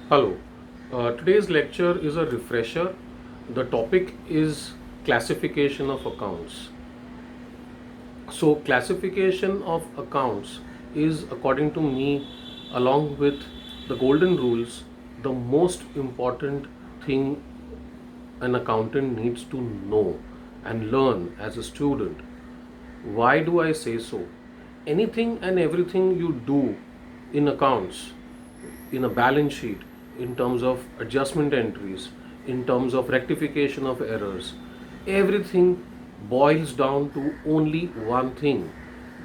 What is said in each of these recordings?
Hello. Today's lecture is a refresher. The topic is classification of accounts. So, classification of accounts is, according to me, along with the golden rules, the most important thing an accountant needs to know and learn as a student. Why do I say so? Anything and everything you do in accounts, in a balance sheet, in terms of adjustment entries, in terms of rectification of errors, everything boils down to only one thing,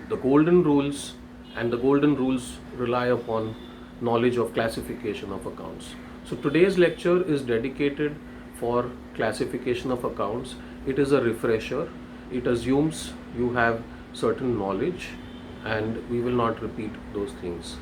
the golden rules, and the golden rules rely upon knowledge of classification of accounts. So today's lecture is dedicated for classification of accounts. It is a refresher. It assumes you have certain knowledge and we will not repeat those things.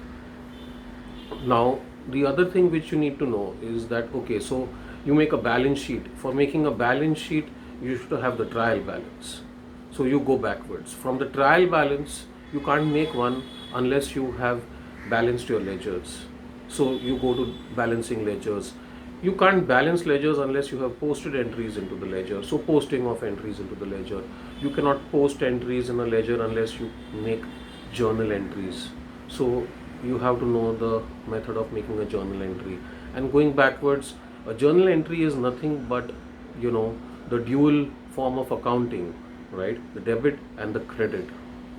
Now, the other thing which you need to know is that okay, so you make a balance sheet. For making a balance sheet, you should have the trial balance. So you go backwards. From the trial balance, you can't make one unless you have balanced your ledgers. So you go to balancing ledgers. You can't balance ledgers unless you have posted entries into the ledger. So posting of entries into the ledger. You cannot post entries in a ledger unless you make journal entries. So you have to know the method of making a journal entry. And going backwards, a journal entry is nothing but, the dual form of accounting, right? The debit and the credit,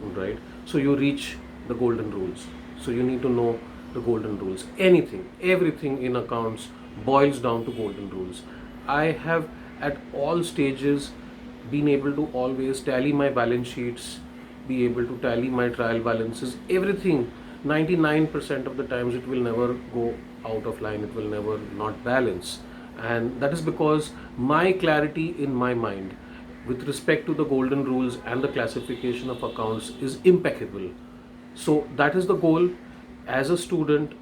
right? So you reach the golden rules. So you need to know the golden rules. Anything, everything in accounts boils down to golden rules. I have at all stages been able to always tally my balance sheets, be able to tally my trial balances, everything. 99% of the times it will never go out of line, it will never not balance. And that is because my clarity in my mind with respect to the golden rules and the classification of accounts is impeccable. So that is the goal as a student.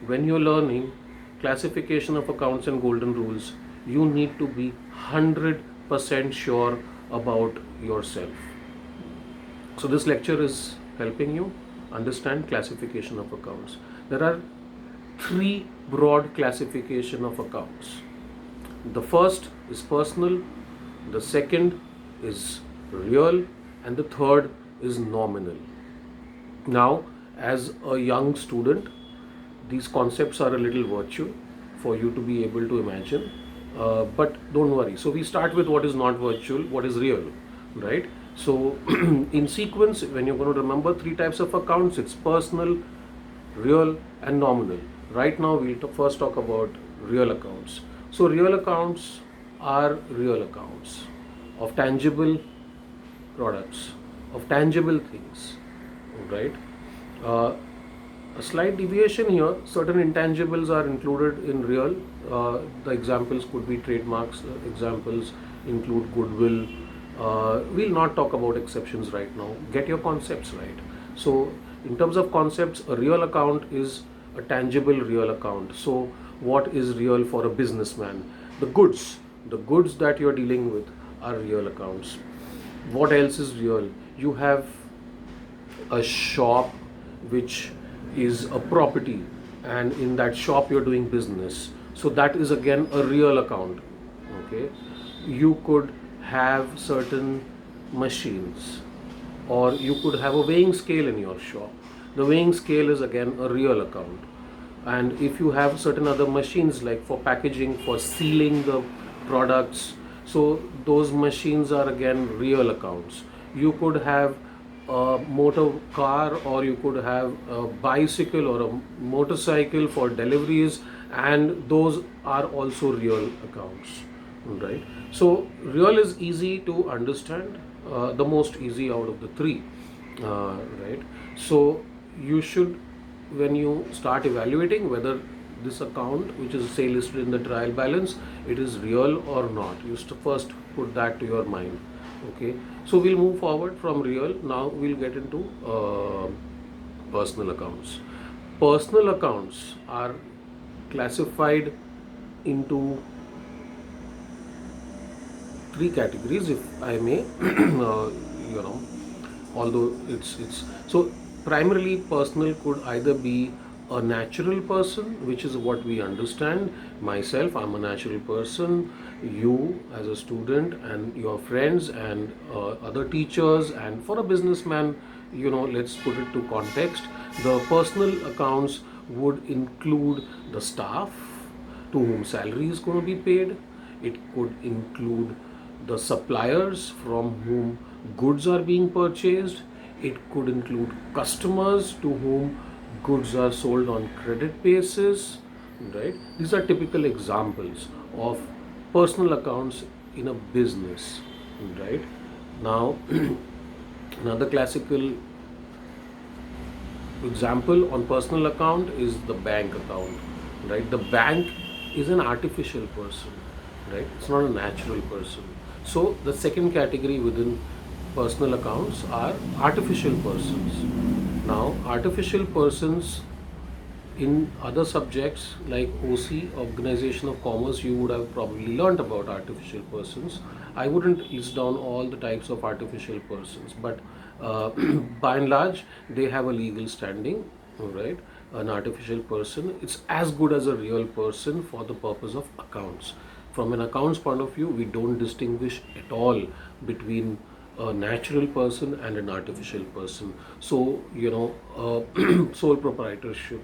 When you're learning classification of accounts and golden rules, you need to be 100% sure about yourself. So this lecture is helping you understand classification of accounts. There are three broad classification of accounts. The first is personal, the second is real, and the third is nominal. Now, as a young student, these concepts are a little virtual for you to be able to imagine. But don't worry. So we start with what is not virtual, what is real, right? So in sequence, when you're going to remember three types of accounts, it's personal, real, and nominal. Right now, we'll first talk about real accounts. So real accounts are real accounts of tangible products, of tangible things, right? Uh, a slight deviation here, certain intangibles are included in real. The examples could be trademarks, examples include goodwill. We'll not talk about exceptions right now. Get your concepts right. So, in terms of concepts, a real account is a tangible real account. So, what is real for a businessman? The goods that you're dealing with are real accounts. What else is real? You have a shop which is a property, and in that shop you're doing business, so that is again a real account. Okay, you could have certain machines, or you could have a weighing scale in your shop. The weighing scale is again a real account. And if you have certain other machines like for packaging, for sealing the products, so those machines are again real accounts. You could have a motor car, or you could have a bicycle or a motorcycle for deliveries, and those are also real accounts, right? So real is easy to understand, the most easy out of the three, right? So you should, when you start evaluating whether this account which is say listed in the trial balance, it is real or not, you first put that to your mind. Okay, so we'll move forward from real. Now we'll get into personal accounts. Personal accounts are classified into three categories, if I may. You know, although it's so primarily personal could either be a natural person, which is what we understand. Myself, I'm a natural person. You as a student, and your friends, and other teachers, and for a businessman, let's put it to context. The personal accounts would include the staff to whom salary is going to be paid. It could include the suppliers from whom goods are being purchased. It could include customers to whom goods are sold on credit basis, right? These are typical examples of personal accounts in a business, right? Now, another classical example on personal account is the bank account, right? The bank is an artificial person, right? It's not a natural person. So the second category within personal accounts are artificial persons. Now, artificial persons in other subjects like OC, Organization of Commerce, you would have probably learnt about artificial persons. I wouldn't list down all the types of artificial persons, but by and large, they have a legal standing, right? An artificial person, it's as good as a real person for the purpose of accounts. From an accounts point of view, we don't distinguish at all between a natural person and an artificial person. So, sole proprietorship,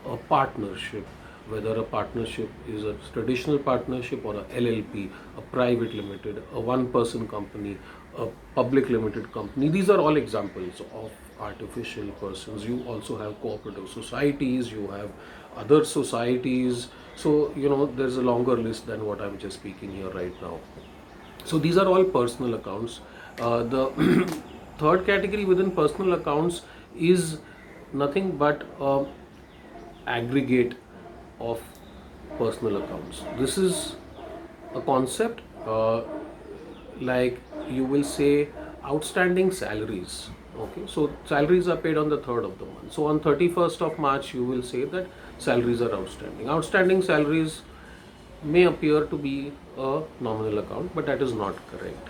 a partnership, whether a partnership is a traditional partnership or a LLP, a private limited, a one person company, a public limited company. These are all examples of artificial persons. You also have cooperative societies, you have other societies. So, there's a longer list than what I'm just speaking here right now. So these are all personal accounts. The third category within personal accounts is nothing but aggregate of personal accounts. This is a concept like you will say outstanding salaries. Okay, so salaries are paid on the 3rd of the month. So on 31st of March, you will say that salaries are outstanding. Outstanding salaries may appear to be a nominal account, but that is not correct.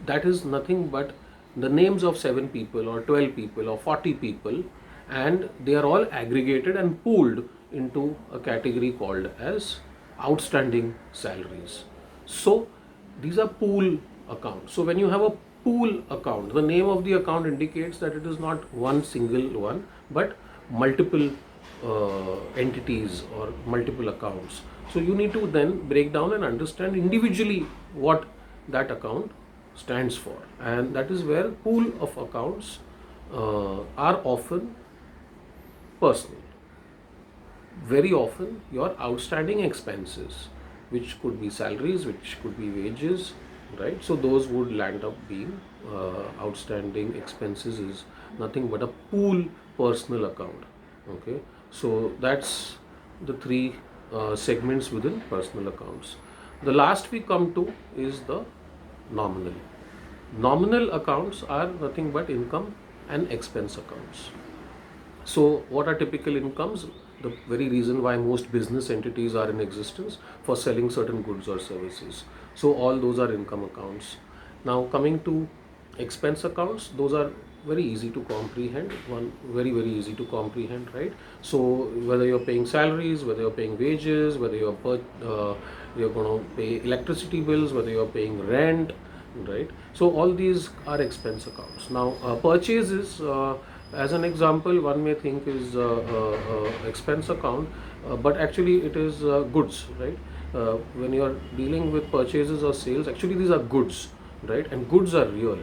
That is nothing but the names of 7 people or 12 people or 40 people, and they are all aggregated and pooled into a category called as outstanding salaries. So these are pool accounts. So when you have a pool account, the name of the account indicates that it is not one single one, but multiple entities or multiple accounts. So you need to then break down and understand individually what that account stands for, and that is where pool of accounts are often personal. Very often your outstanding expenses, which could be salaries, which could be wages, right? So those would land up being outstanding expenses, is nothing but a pool personal account. Okay, so that's the three segments within personal accounts. The last we come to is the nominal. Nominal accounts are nothing but income and expense accounts. So, what are typical incomes? The very reason why most business entities are in existence, for selling certain goods or services. So, all those are income accounts. Now, coming to expense accounts, those are very easy to comprehend. One very very easy to comprehend, right? So, whether you're paying salaries, whether you're paying wages, whether you're going to pay electricity bills, whether you're paying rent, right? So, all these are expense accounts. Now, purchases. As an example, one may think is expense account, but actually it is goods, right? When you are dealing with purchases or sales, actually these are goods, right? And goods are real.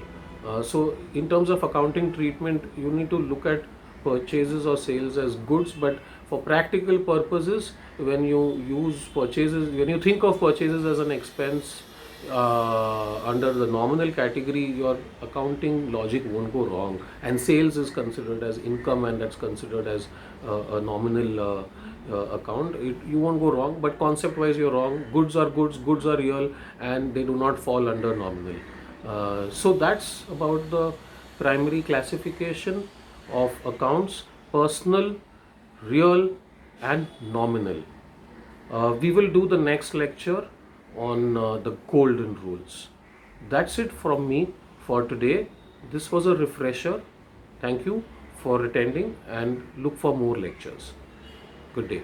So in terms of accounting treatment, you need to look at purchases or sales as goods, but for practical purposes, when you think of purchases as an expense, under the nominal category, your accounting logic won't go wrong, and sales is considered as income, and that's considered as a nominal account. You won't go wrong, but concept wise you're wrong. Goods are goods, goods are real, and they do not fall under nominal. So that's about the primary classification of accounts: personal, real, and nominal. We will do the next lecture on the golden rules. That's it from me for today. This was a refresher. Thank you for attending and look for more lectures. Good day.